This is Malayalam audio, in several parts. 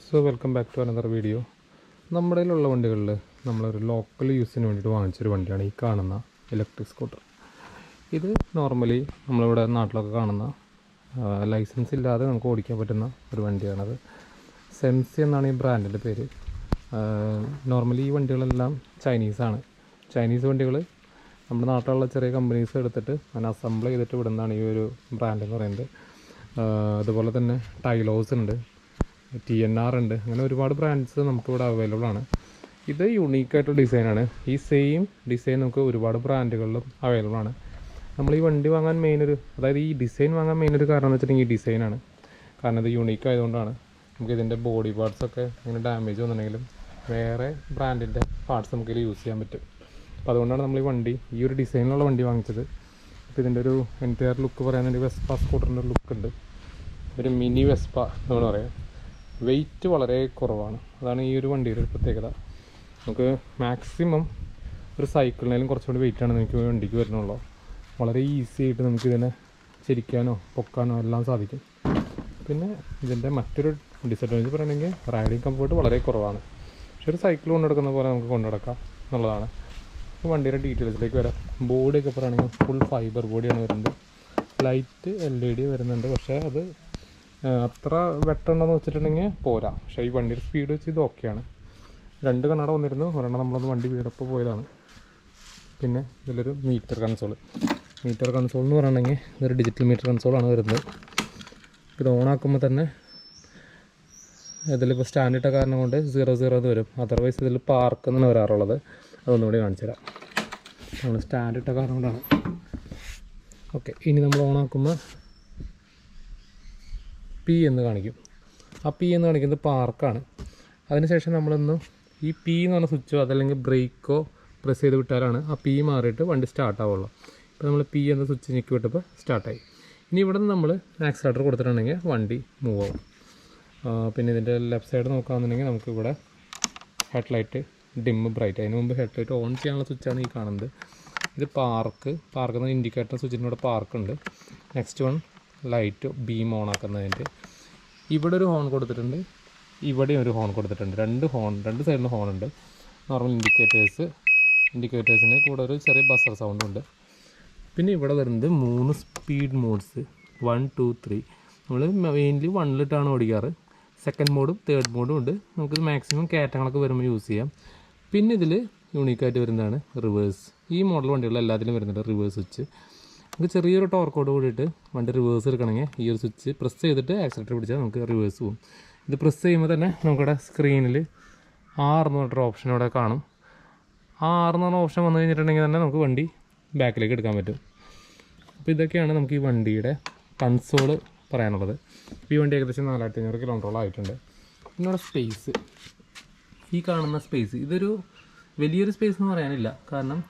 So welcome back to another video. നമ്മുടെ കയ്യിലുള്ള വണ്ടികളിൽ നമ്മളൊരു ലോക്കൽ യൂസിന് വേണ്ടിയിട്ട് വാങ്ങിച്ചൊരു വണ്ടിയാണ് ഈ കാണുന്ന ഇലക്ട്രിക് സ്കൂട്ടർ. ഇത് നോർമലി നമ്മളിവിടെ നാട്ടിലൊക്കെ കാണുന്ന ലൈസൻസ് ഇല്ലാതെ നമുക്ക് ഓടിക്കാൻ പറ്റുന്ന ഒരു വണ്ടിയാണത്. സെൻസി എന്നാണ് ഈ ബ്രാൻഡിൻ്റെ പേര്. നോർമലി ഈ വണ്ടികളെല്ലാം ചൈനീസാണ്. ചൈനീസ് വണ്ടികൾ നമ്മുടെ നാട്ടിലുള്ള ചെറിയ കമ്പനീസ് എടുത്തിട്ട് അതിനെ അസംബിൾ ചെയ്തിട്ട് വിടുന്നതാണ് ഈ ഒരു ബ്രാൻഡ് എന്ന് പറയുന്നത്. അതുപോലെ തന്നെ ടൈലോസ് ഉണ്ട്, TNR ഉണ്ട്, അങ്ങനെ ഒരുപാട് ബ്രാൻഡ്സ് നമുക്കിവിടെ അവൈലബിൾ ആണ്. ഇത് യുണീക്കായിട്ടുള്ള ഡിസൈനാണ്. ഈ സെയിം ഡിസൈൻ നമുക്ക് ഒരുപാട് ബ്രാൻഡുകളിലും അവൈലബിൾ ആണ്. നമ്മൾ ഈ വണ്ടി വാങ്ങാൻ അതായത് ഈ ഡിസൈൻ വാങ്ങാൻ മെയിനൊരു കാരണം എന്ന് വെച്ചിട്ടുണ്ടെങ്കിൽ ഈ ഡിസൈനാണ്. കാരണം ഇത് യുണീക്ക് ആയതുകൊണ്ടാണ്. നമുക്ക് ഇതിൻ്റെ ബോഡി പാർട്സൊക്കെ ഇങ്ങനെ ഡാമേജ് വന്നിട്ടുണ്ടെങ്കിലും വേറെ ബ്രാൻഡിൻ്റെ പാർട്സ് നമുക്കിതിൽ യൂസ് ചെയ്യാൻ പറ്റും. അപ്പോൾ അതുകൊണ്ടാണ് നമ്മൾ ഈ വണ്ടി ഈ ഒരു ഡിസൈനിലുള്ള വണ്ടി വാങ്ങിച്ചത്. അപ്പോൾ ഇതിൻ്റെ ഒരു എൻറ്റയർ ലുക്ക് പറയാൻ വെസ്പ സ്കൂട്ടറിൻ്റെ ഒരു ലുക്ക് ഉണ്ട്. ഒരു മിനി വെസ്പ എന്ന് പറയാം. വെയിറ്റ് വളരെ കുറവാണ്, അതാണ് ഈ ഒരു വണ്ടിയുടെ ഒരു പ്രത്യേകത. നമുക്ക് മാക്സിമം ഒരു സൈക്കിളിനായാലും കുറച്ചുകൂടി വെയിറ്റാണ് നമുക്ക് വണ്ടിക്ക് വരുന്നുള്ളൂ. വളരെ ഈസി ആയിട്ട് നമുക്കിതിനെ ചരിക്കാനോ പൊക്കാനോ എല്ലാം സാധിക്കും. പിന്നെ ഇതിൻ്റെ മറ്റൊരു ഡിസഡ്വാൻറ്റേജ് പറയുകയാണെങ്കിൽ റൈഡിങ് കംഫർട്ട് വളരെ കുറവാണ്. പക്ഷെ ഒരു സൈക്കിൾ കൊണ്ടുനടക്കുന്ന പോലെ നമുക്ക് കൊണ്ടുനടക്കാം എന്നുള്ളതാണ്. വണ്ടിയുടെ ഡീറ്റെയിൽസിലേക്ക് വരാം. ബോഡിയൊക്കെ പറയുകയാണെങ്കിൽ ഫുൾ ഫൈബർ ബോഡിയാണ് വരുന്നത്. ലൈറ്റ് LED വരുന്നുണ്ട്, പക്ഷേ അത് അത്ര വെട്ടുണ്ടെന്ന് വെച്ചിട്ടുണ്ടെങ്കിൽ പോരാ. പക്ഷേ ഈ വണ്ടിയുടെ സ്പീഡ് വെച്ച് ഇത് ഓക്കെയാണ്. 2 കണ്ണട വന്നിരുന്നു, ഒരെണ്ണം നമ്മളൊന്ന് വണ്ടി വീടപ്പോൾ പോയതാണ്. പിന്നെ ഇതിലൊരു മീറ്റർ കൺസോൾ എന്ന് പറയുകയാണെങ്കിൽ ഇതൊരു ഡിജിറ്റൽ മീറ്റർ കൺസോളാണ് വരുന്നത്. ഇത് ഓണാക്കുമ്പോൾ തന്നെ ഇതിലിപ്പോൾ സ്റ്റാൻഡ് ഇട്ട കാരണം കൊണ്ട് 00 എന്ന് വരും. അതർവൈസ് ഇതിൽ പാർക്ക് എന്നാണ് വരാറുള്ളത്. അതൊന്നുകൂടി കാണിച്ചു തരാം. നമ്മൾ സ്റ്റാൻഡ് ഇട്ട കാരണം കൊണ്ടാണ്. ഓക്കെ, ഇനി നമ്മൾ ഓണാക്കുമ്പോൾ P എന്ന് കാണിക്കും. ആ P എന്ന് കാണിക്കുന്നത് പാർക്കാണ്. അതിനുശേഷം നമ്മളൊന്ന് ഈ P എന്ന് പറഞ്ഞ സ്വിച്ചോ അതല്ലെങ്കിൽ ബ്രേക്കോ പ്രസ് ചെയ്ത് വിട്ടാലാണ് ആ P മാറിയിട്ട് വണ്ടി സ്റ്റാർട്ട് ആവുള്ളൂ. ഇപ്പോൾ നമ്മൾ P എന്ന സ്വിച്ച് ഞെക്കി വിട്ടപ്പോൾ സ്റ്റാർട്ടായി. ഇനി ഇവിടെ നിന്ന് നമ്മൾ ആക്സിലേറ്റർ കൊടുത്തിട്ടുണ്ടെങ്കിൽ വണ്ടി മൂവ് ആവും. പിന്നെ ഇതിൻ്റെ ലെഫ്റ്റ് സൈഡ് നോക്കുകയാണെന്നുണ്ടെങ്കിൽ നമുക്കിവിടെ ഹെഡ്ലൈറ്റ് ഡിം ബ്രൈറ്റ്, അതിന് മുമ്പ് ഹെഡ്ലൈറ്റ് ഓൺ ചെയ്യാനുള്ള സ്വിച്ചാണ് ഈ കാണുന്നത്. ഇത് പാർക്ക് എന്ന ഇൻഡിക്കേറ്റർ സ്വിച്ചിൻ്റെ കൂടെ പാർക്കുണ്ട്. Next one light beam on ആക്കുന്നതിൻ്റെ. ഇവിടെ ഒരു ഹോൺ കൊടുത്തിട്ടുണ്ട്, ഇവിടെയും ഒരു ഹോൺ കൊടുത്തിട്ടുണ്ട്. രണ്ട് സൈഡിലും ഹോൺ ഉണ്ട്. നോർമൽ ഇൻഡിക്കേറ്റേഴ്സിന് കൂടെ ഒരു ചെറിയ ബസർ സൗണ്ടും ഉണ്ട്. പിന്നെ ഇവിടെ വരുന്നത് 3 സ്പീഡ് മോഡ്സ് 1, 2, 3. നമ്മൾ മെയിൻലി 1ലിട്ടാണ് ഓടിക്കാറ്. സെക്കൻഡ് മോഡും തേർഡ് മോഡും ഉണ്ട്. നമുക്കിത് മാക്സിമം കയറ്റങ്ങളൊക്കെ വരുമ്പോൾ യൂസ് ചെയ്യാം. പിന്നെ ഇതിൽ യൂണീക്കായിട്ട് വരുന്നതാണ് റിവേഴ്സ്. ഈ മോഡൽ വണ്ടികൾ എല്ലാത്തിലും വരുന്നുണ്ട് റിവേഴ്സ് സ്വിച്ച്. നമുക്ക് ചെറിയൊരു ടോർക്കോട് കൂടിയിട്ട് വണ്ടി റിവേഴ്സ് എടുക്കണമെങ്കിൽ ഈ ഒരു സ്വിച്ച് പ്രസ് ചെയ്തിട്ട് ആക്സിലേറ്റർ പിടിച്ചാൽ നമുക്ക് റിവേഴ്സ് പോകും. ഇത് പ്രസ് ചെയ്യുമ്പോൾ തന്നെ നമുക്കിവിടെ സ്ക്രീനിൽ R എന്ന് പറഞ്ഞൊരു ഓപ്ഷൻ ഇവിടെ കാണും. ആ R എന്ന് പറഞ്ഞ ഓപ്ഷൻ വന്നു കഴിഞ്ഞിട്ടുണ്ടെങ്കിൽ തന്നെ നമുക്ക് വണ്ടി ബാക്കിലേക്ക് എടുക്കാൻ പറ്റും. അപ്പോൾ ഇതൊക്കെയാണ് നമുക്ക് ഈ വണ്ടിയുടെ കൺസോള് പറയാനുള്ളത്. ഈ വണ്ടി ഏകദേശം 4500 കിലോമീറ്ററോളം ആയിട്ടുണ്ട്. പിന്നെ സ്പേസ്, ഈ കാണുന്ന സ്പേസ് ഇതൊരു വലിയൊരു സ്പേസ് എന്ന് പറയാനില്ല. കാരണം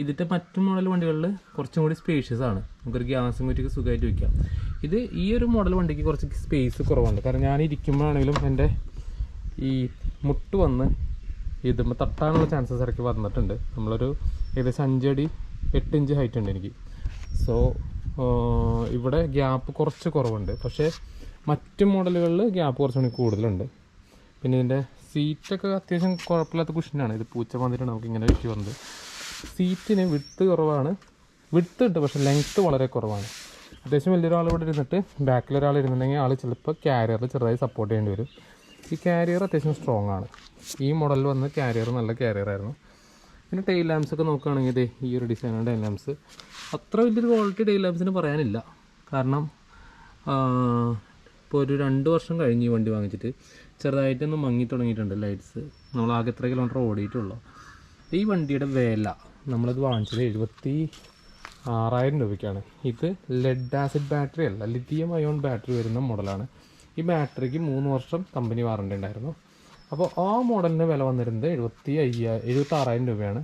ഇതിൻ്റെ മറ്റു മോഡൽ വണ്ടികളിൽ കുറച്ചും കൂടി സ്പേഷ്യസ് ആണ്. നമുക്കൊരു ഗ്യാസും കുറ്റിക്ക് സുഖമായിട്ട് വയ്ക്കാം. ഈ ഒരു മോഡൽ വണ്ടിക്ക് കുറച്ച് സ്പേസ് കുറവുണ്ട്. കാരണം ഞാൻ ഇരിക്കുമ്പോഴാണെങ്കിലും എൻ്റെ ഈ മുട്ട് വന്ന് ഇതുമ്പോൾ തട്ടാനുള്ള ചാൻസസ് ഇടയ്ക്ക് വന്നിട്ടുണ്ട്. നമ്മളൊരു ഏകദേശം 5 അടി 8 ഇഞ്ച് ഹൈറ്റ് ഉണ്ട് എനിക്ക്. സോ ഇവിടെ ഗ്യാപ്പ് കുറച്ച് കുറവുണ്ട്. പക്ഷേ മറ്റു മോഡലുകളിൽ ഗ്യാപ്പ് കുറച്ചുകൂടി കൂടുതലുണ്ട്. പിന്നെ ഇതിൻ്റെ സീറ്റൊക്കെ അത്യാവശ്യം കുഴപ്പമില്ലാത്ത കുഷനാണ്. ഇത് പൂച്ച വന്നിട്ടാണ് നമുക്ക് ഇങ്ങനെ ഇഷ്യൂ വന്നത്. സീറ്റിന് വിഡ്ത്ത് കുറവാണ്, വിഡ്ത്ത് ഉണ്ട്, പക്ഷേ ലെങ്ത്ത് വളരെ കുറവാണ്. അത്യാവശ്യം വലിയൊരാൾ ഇവിടെ ഇരുന്നിട്ട് ബാക്കിലൊരാൾ ഇരുന്നുണ്ടെങ്കിൽ ആൾ ചിലപ്പോൾ ക്യാരിയറിൽ ചെറുതായി സപ്പോർട്ട് ചെയ്യേണ്ടി വരും. ഈ ക്യാരിയർ അത്യാവശ്യം സ്ട്രോങ് ആണ്. ഈ മോഡലിൽ വന്ന ക്യാരിയർ നല്ല ക്യാരിയറായിരുന്നു. പിന്നെ ടെയിൽ ലാംപ്സൊക്കെ നോക്കുകയാണെങ്കിൽ ഈ ഒരു ഡിസൈനാണ് ടെയിൽ ലാംപ്സ്. അത്ര വലിയൊരു ക്വാളിറ്റി ടെയിൽ ലാംപ്സിന് പറയാനില്ല. കാരണം ഇപ്പോൾ ഒരു 2 വർഷം കഴിഞ്ഞ് ഈ വണ്ടി വാങ്ങിച്ചിട്ട് ചെറുതായിട്ടൊന്ന് മങ്ങി തുടങ്ങിയിട്ടുണ്ട് ലൈറ്റ്സ്. നമ്മളാകെ എത്ര കിലോമീറ്റർ ഓടിയിട്ടുള്ളൂ. ഈ വണ്ടിയുടെ വില നമ്മളത് വാങ്ങിച്ചത് 76,000 രൂപയ്ക്കാണ്. ഇത് ലെഡ് ആസിഡ് ബാറ്ററി അല്ല, ലിഥിയം അയോൺ ബാറ്ററി വരുന്ന മോഡലാണ്. ഈ ബാറ്ററിക്ക് 3 വർഷം കമ്പനി വാറണ്ടി ഉണ്ടായിരുന്നു. അപ്പോൾ ആ മോഡലിൻ്റെ വില വന്നിരുന്നത് 76,000 രൂപയാണ്.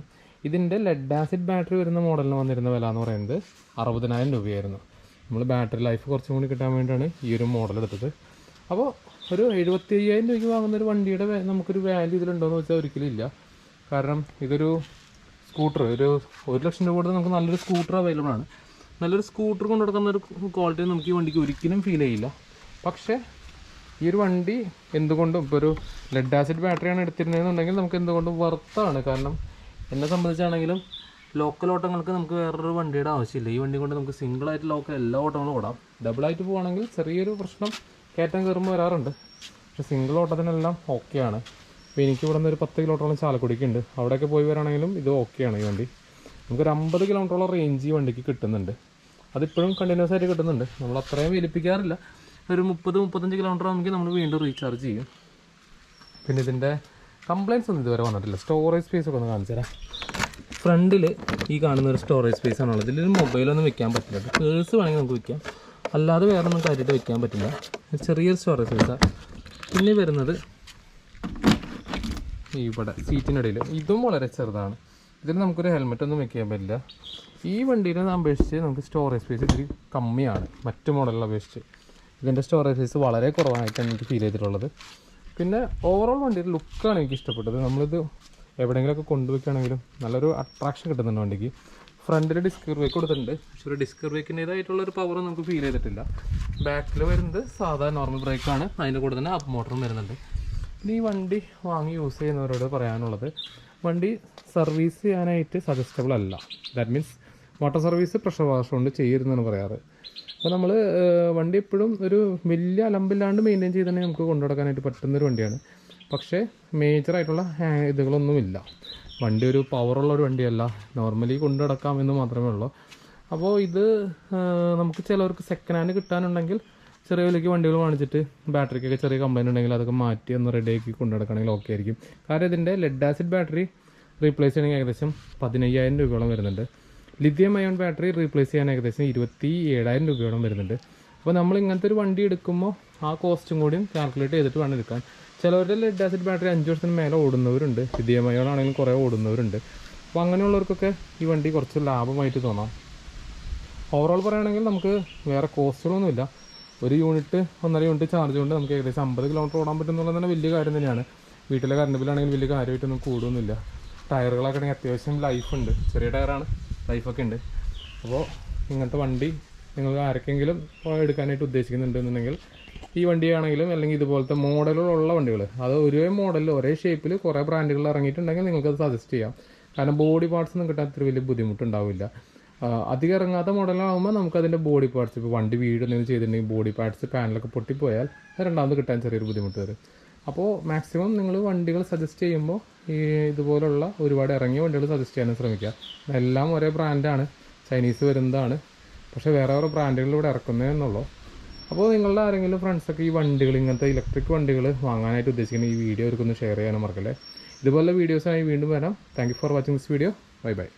ഇതിൻ്റെ ലെഡ് ആസിഡ് ബാറ്ററി വരുന്ന മോഡലിന് വന്നിരുന്ന വില എന്ന് പറയുന്നത് 60,000 രൂപയായിരുന്നു. നമ്മൾ ബാറ്ററി ലൈഫ് കുറച്ചും കൂടി കിട്ടാൻ വേണ്ടിയാണ് ഈ ഒരു മോഡൽ എടുത്തത്. അപ്പോൾ ഒരു 75,000 രൂപയ്ക്ക് വാങ്ങുന്ന ഒരു വണ്ടിയുടെ നമുക്കൊരു വാല്യൂ ഇതിലുണ്ടോയെന്ന് വെച്ചാൽ ഒരിക്കലും ഇല്ല. കാരണം ഇതൊരു സ്കൂട്ടർ, ഒരു 1 ലക്ഷം രൂപ കൊടുത്ത് നമുക്ക് നല്ലൊരു സ്കൂട്ടർ അവൈലബിൾ ആണ്. നല്ലൊരു സ്കൂട്ടർ കൊണ്ടു നടക്കുന്ന ഒരു ക്വാളിറ്റി നമുക്ക് ഈ വണ്ടിക്ക് ഒരിക്കലും ഫീൽ ചെയ്യില്ല. പക്ഷേ ഈ ഒരു വണ്ടി എന്തുകൊണ്ടും ഇപ്പോൾ ഒരു ലെഡ് ആസിഡ് ബാറ്ററിയാണ് എടുത്തിരുന്നതെന്നുണ്ടെങ്കിൽ നമുക്ക് എന്തുകൊണ്ടും വർത്താണ്. കാരണം എന്നെ സംബന്ധിച്ചാണെങ്കിലും ലോക്കൽ ഓട്ടങ്ങൾക്ക് നമുക്ക് വേറൊരു വണ്ടിയുടെ ആവശ്യമില്ല. ഈ വണ്ടി കൊണ്ട് നമുക്ക് സിംഗിളായിട്ട് ലോക്കൽ എല്ലാ ഓട്ടങ്ങളും ഓടാം. ഡബിളായിട്ട് പോവുകയാണെങ്കിൽ ചെറിയൊരു പ്രശ്നം കയറ്റം കയറുമ്പോൾ വരാറുണ്ട്. പക്ഷേ സിംഗിൾ ഓട്ടത്തിനെല്ലാം ഓക്കെയാണ്. അപ്പോൾ എനിക്ക് ഇവിടെ നിന്ന് ഒരു 10 കിലോമീറ്ററോളം ചാലക്കുടിക്ക് ഉണ്ട്. അവിടെയൊക്കെ പോയി വരാണെങ്കിലും ഇത് ഓക്കെയാണ്. ഈ വണ്ടി നമുക്കൊരു 50 കിലോമീറ്ററോളം റേഞ്ച് ഈ വണ്ടിക്ക് കിട്ടുന്നുണ്ട്. അതിപ്പോഴും കണ്ടിന്യൂസ് ആയിട്ട് കിട്ടുന്നുണ്ട്. നമ്മൾ അത്രയും വലിപ്പിക്കാറില്ല. ഒരു 30-35 കിലോമീറ്റർ ആണെങ്കിൽ നമ്മൾ വീണ്ടും റീചാർജ് ചെയ്യും. പിന്നെ ഇതിൻ്റെ കംപ്ലയിൻസ് ഒന്നും ഇതുവരെ വന്നിട്ടില്ല. സ്റ്റോറേജ് സ്പേസ് ഒക്കെ ഒന്ന് കാണിച്ചു തരാം. ഫ്രണ്ടിൽ ഈ കാണുന്ന ഒരു സ്റ്റോറേജ് സ്പേസ് ആണുള്ളത്. ഇതിലൊരു മൊബൈലൊന്നും വെക്കാൻ പറ്റില്ല. പേഴ്സ് വേണമെങ്കിൽ നമുക്ക് വെക്കാം, അല്ലാതെ വേറെ ഒന്നും കാര്യമായിട്ട് വെക്കാൻ പറ്റില്ല. ചെറിയൊരു സ്റ്റോറേജ് സ്പേസാണ്. പിന്നെ വരുന്നത് ഇവിടെ സീറ്റിനിടയിൽ ഇതും വളരെ ചെറുതാണ്. ഇതിൽ നമുക്കൊരു ഹെൽമെറ്റ് ഒന്നും വെക്കാൻ പറ്റില്ല. ഈ വണ്ടീനെ അപേക്ഷിച്ച് നമുക്ക് സ്റ്റോറേജ് സ്പേസ് ഇത്തിരി കമ്മിയാണ് മറ്റു മോഡലിനെ അപേക്ഷിച്ച്. ഇതിൻ്റെ സ്റ്റോറേജ് സ്പേസ് വളരെ കുറവായിട്ടാണ് എനിക്ക് ഫീൽ ചെയ്തിട്ടുള്ളത്. പിന്നെ ഓവറോൾ വണ്ടിയുടെ ലുക്കാണ് എനിക്ക് ഇഷ്ടപ്പെട്ടത്. നമ്മളിത് എവിടെയെങ്കിലുമൊക്കെ കൊണ്ടുവയ്ക്കുകയാണെങ്കിലും നല്ലൊരു അട്രാക്ഷൻ കിട്ടുന്നുണ്ട് വണ്ടിക്ക്. ഫ്രണ്ടിൽ ഡിസ്ക് ബ്രേക്ക് കൊടുത്തിട്ടുണ്ട്. പക്ഷേ ഒരു ഡിസ്ക് ബ്രേക്കിൻ്റേതായിട്ടുള്ളൊരു പവർ നമുക്ക് ഫീൽ ചെയ്തിട്ടില്ല. ബാക്കിൽ വരുന്നത് സാധാ നോർമൽ ബ്രേക്കാണ്. അതിൻ്റെ കൂടെ തന്നെ അപ്പ് മോട്ടറും വരുന്നുണ്ട്. പിന്നെ ഈ വണ്ടി വാങ്ങി യൂസ് ചെയ്യുന്നവരോട് പറയാനുള്ളത്, വണ്ടി സർവീസ് ചെയ്യാനായിട്ട് സജസ്റ്റബിൾ അല്ല. That means water service pressure wash കൊണ്ട് ചെയ്യരുതെന്നാണ് പറയാറ്. അപ്പോൾ നമ്മൾ വണ്ടി എപ്പോഴും ഒരു വലിയ അലമ്പില്ലാണ്ട് മെയിൻറ്റെയിൻ ചെയ്ത് തന്നെ നമുക്ക് കൊണ്ടുനടക്കാനായിട്ട് പറ്റുന്നൊരു വണ്ടിയാണ്. പക്ഷേ മേജറായിട്ടുള്ള ഇതുകളൊന്നുമില്ല. വണ്ടി ഒരു പവറുള്ളൊരു വണ്ടിയല്ല, നോർമലി കൊണ്ടു നടക്കാം എന്ന് മാത്രമേ ഉള്ളൂ. അപ്പോൾ ഇത് നമുക്ക് ചിലവർക്ക് സെക്കൻഡ് ഹാൻഡ് കിട്ടാനുണ്ടെങ്കിൽ ചെറിയ വിലയ്ക്ക് വണ്ടികൾ വാങ്ങിച്ചിട്ട് ബാറ്ററിക്കൊക്കെ ചെറിയ കംപ്ലൈൻറ്റ് ഉണ്ടെങ്കിൽ അതൊക്കെ മാറ്റി ഒന്ന് റെഡിയാക്കി കൊണ്ടു നടക്കണമെങ്കിൽ ഓക്കെ ആയിരിക്കും. കാരണം ഇതിൻ്റെ ലെഡ് ആസിഡ് ബാറ്ററി റീപ്ലേസ് ചെയ്യണമെങ്കിൽ ഏകദേശം 15,000 രൂപയോളം വരുന്നുണ്ട്. ലിഥിയം അയോൺ ബാറ്ററി റീപ്ലേസ് ചെയ്യാൻ ഏകദേശം 27,000 രൂപയോളം വരുന്നുണ്ട്. അപ്പോൾ നമ്മൾ ഇങ്ങനത്തെ ഒരു വണ്ടി എടുക്കുമ്പോൾ ആ കോസ്റ്റും കൂടിയും കാൽക്കുലേറ്റ് ചെയ്തിട്ട് വേണം എടുക്കാൻ. ചിലവരുടെ ലെഡ് ആസിഡ് ബാറ്ററി 5 വർഷത്തിന് മേലെ ഓടുന്നവരുണ്ട്. ലിഥിയം അയോൺ ആണെങ്കിലും കുറേ ഓടുന്നവരുണ്ട്. അപ്പോൾ അങ്ങനെയുള്ളവർക്കൊക്കെ ഈ വണ്ടി കുറച്ച് ലാഭമായിട്ട് തോന്നാം. ഓവറോൾ പറയുകയാണെങ്കിൽ നമുക്ക് വേറെ കോസ്റ്റുകളൊന്നുമില്ല. ഒരു യൂണിറ്റ് 1.5 യൂണിറ്റ് ചാർജ് കൊണ്ട് നമുക്ക് ഏകദേശം 50 കിലോമീറ്റർ ഓടാൻ പറ്റുന്നുള്ളത് തന്നെ വലിയ കാര്യം തന്നെയാണ്. വീട്ടിലെ കറണ്ട് ബില്ലാണെങ്കിൽ വലിയ കാര്യമായിട്ടൊന്നും കൂടുന്നില്ല. ടയറുകളൊക്കെ ആണെങ്കിൽ അത്യാവശ്യം ലൈഫുണ്ട്. ചെറിയ ടയറാണ്, ലൈഫൊക്കെ ഉണ്ട്. അപ്പോൾ ഇങ്ങനത്തെ വണ്ടി നിങ്ങൾ ആർക്കെങ്കിലും എടുക്കാനായിട്ട് ഉദ്ദേശിക്കുന്നുണ്ടെന്നുണ്ടെങ്കിൽ ഈ വണ്ടിയാണെങ്കിലും അല്ലെങ്കിൽ ഇതുപോലത്തെ മോഡലുകളുള്ള വണ്ടികൾ, അത് ഒരേ മോഡലിൽ ഒരേ ഷേപ്പിൽ കുറേ ബ്രാൻഡുകൾ ഇറങ്ങിയിട്ടുണ്ടെങ്കിൽ നിങ്ങൾക്കത് സജസ്റ്റ് ചെയ്യാം. കാരണം ബോഡി പാർട്സ് ഒന്നും കിട്ടാൻ അത്ര വലിയ ബുദ്ധിമുട്ടുണ്ടാവില്ല. അധികം ഇറങ്ങാത്ത മോഡലാകുമ്പോൾ നമുക്കതിൻ്റെ ബോഡി പാർട്സ്, ഇപ്പോൾ വണ്ടി വീടെന്തെങ്കിലും ചെയ്തിട്ടുണ്ടെങ്കിൽ ബോഡി പാർട്സ് പാനലൊക്കെ പൊട്ടിപ്പോയാൽ രണ്ടാമത് കിട്ടാൻ ചെറിയൊരു ബുദ്ധിമുട്ട് വരും. അപ്പോൾ മാക്സിമം നിങ്ങൾ വണ്ടികൾ സജസ്റ്റ് ചെയ്യുമ്പോൾ ഈ ഇതുപോലുള്ള ഒരുപാട് ഇറങ്ങിയ വണ്ടികൾ സജസ്റ്റ് ചെയ്യാനും ശ്രമിക്കുക. എല്ലാം ഒരേ ബ്രാൻഡാണ്, ചൈനീസ് വരുന്നതാണ്, പക്ഷേ വേറെ വേറെ ബ്രാൻഡുകളിലൂടെ ഇറക്കുന്നതെന്നുള്ളൂ. അപ്പോൾ നിങ്ങളുടെ ആരെങ്കിലും ഫ്രണ്ട്സൊക്കെ ഈ വണ്ടികൾ, ഇങ്ങനത്തെ ഇലക്ട്രിക് വണ്ടികൾ വാങ്ങാനായിട്ട് ഉദ്ദേശിക്കുന്ന ഈ വീഡിയോ അവർക്കൊന്ന് ഷെയർ ചെയ്യാനും മറക്കല്ലേ. ഇതുപോലെ വീഡിയോസായി വീണ്ടും വരാം. Thank you for watching this video. Bye bye.